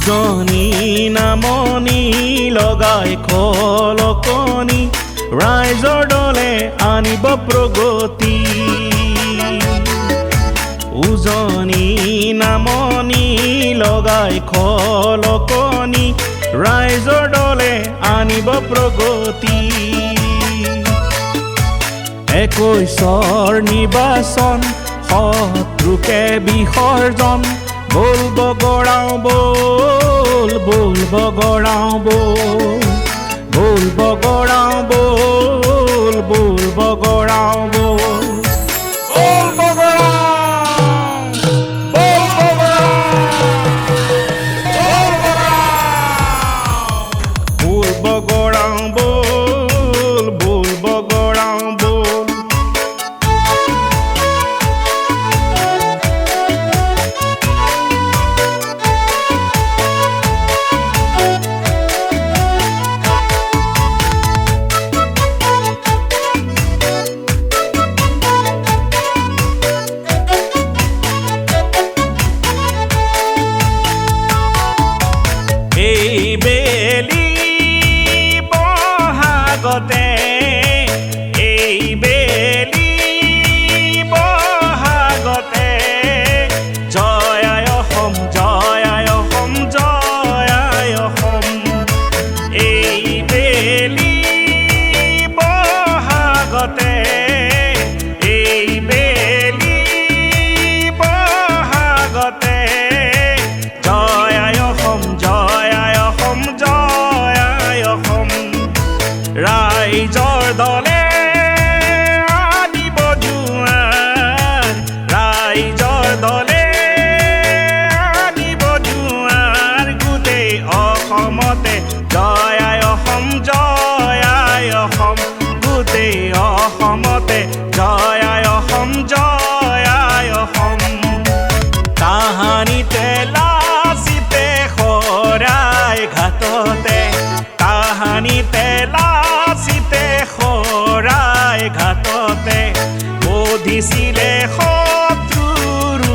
উজনি নামনি লগাই খলকনি ৰাইজৰ দলে আনিব প্ৰগতি। উজনি নামনি লগাই খলকনি ৰাইজৰ দলে আনিব প্ৰগতি। 21ৰ নিৰ্বাচন শত্ৰুকে বিসৰ্জন বল বগৰাও বল বল বগৰাও বল বল বগৰাও বল বল বগৰাও বল ৰাইজৰ দলে আনিব জোৱাৰ, ৰাইজৰ দলে আনিব জোৱাৰ, গোটেই অসমতে জয় আই অসম জয় আই অসম, গোটেই অসমতে জয় আই অসম জয় আই অসম। তাহানিতে লাচিতে শৰাই ঘাটতে, তাহানিতে লাচিতে শৰাই ঘাটতে বধিছিলে শত্ৰুৰূপী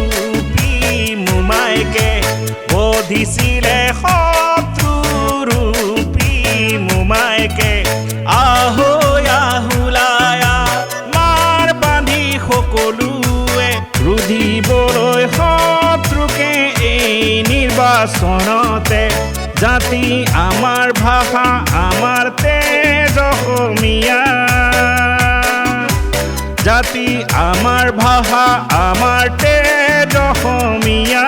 মোমায়েকে, বধিছিলে শত্ৰুৰূপী মোমায়েকে। আহৈ আহুলায়া মাৰ বান্ধি সকলোৱে ৰুধিবলৈ শত্ৰুকে এই নিৰ্বাচনতে। জাতি আমাৰ ভাষা আমাৰ তেজ অসমীয়া, জাতি আমাৰ ভাষা আমাৰ তেজ অসমীয়া।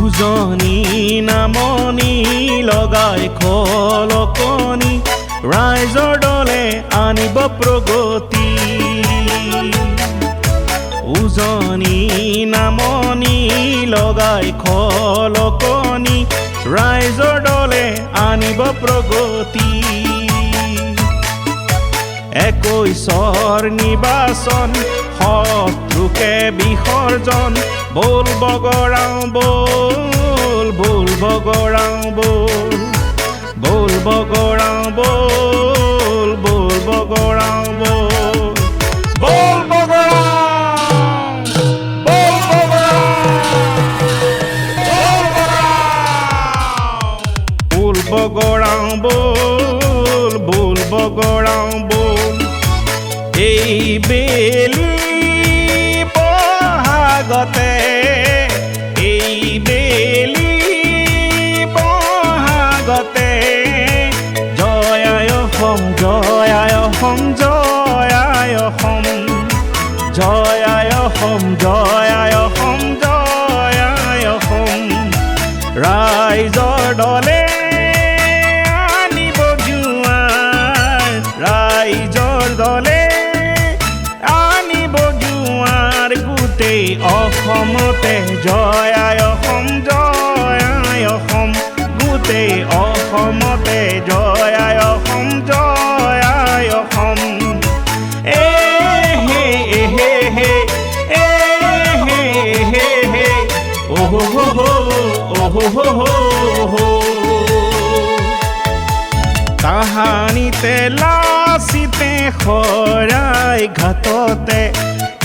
উজনি নামনি লগাই খলকনি ৰাইজৰ দলে আনিব প্ৰগতি। উজনি নামনি লগাই খলকনি ৰাইজৰ দলে আনিব প্ৰগতি। 21ৰ নিৰ্বাচন শত্ৰুকে বিসৰ্জন বল বগৰাও বল বল বগৰাও বল বল বগৰাও বল বল বগৰাও বল বল বগৰাও বল বল বগৰাও বল। এই বেলি বহাগতে, এই বেলি বহাগতে জয় আই অসম জয় আই অসম জয় আই অসম, জয় আই অসম জয় আই অসম জয় আই অসম। ৰাইজৰ দলে আনিব জোৱাৰ, ৰাইজৰ দলে আনিব জোৱাৰ। গোটেই অসমতে জয় আই অসম জয় আই অসম গোটেই অসমতে জয় আই অসম জয় আই অসম এ হে হে হে এ হে হে হে ওহো হো হো ওহো হো হো তাহানিতে লাচিতে শৰাই ঘাটতে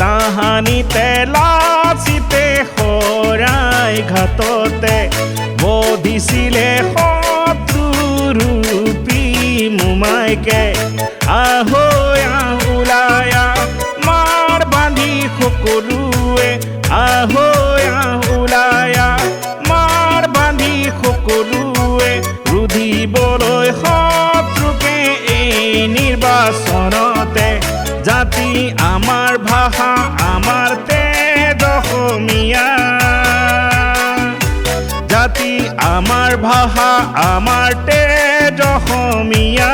তাহানিতে লাচিতে শৰাই ঘাটতে বধিছিলে শত্ৰুৰূপী মোমাইকে আহৈ আহ ওলাই আহ মাৰ বান্ধি সকলোৱে আহৈ আহ ওলাই আহ মাৰ বান্ধি সকলোৱে ৰুধিবলৈ শত্ৰুকে এই নিৰ্বাচনতে জাতি আমাৰ ভাষা আমাৰ তেজ অসমীয়া জাতি আমাৰ ভাষা আমাৰ তেজ অসমীয়া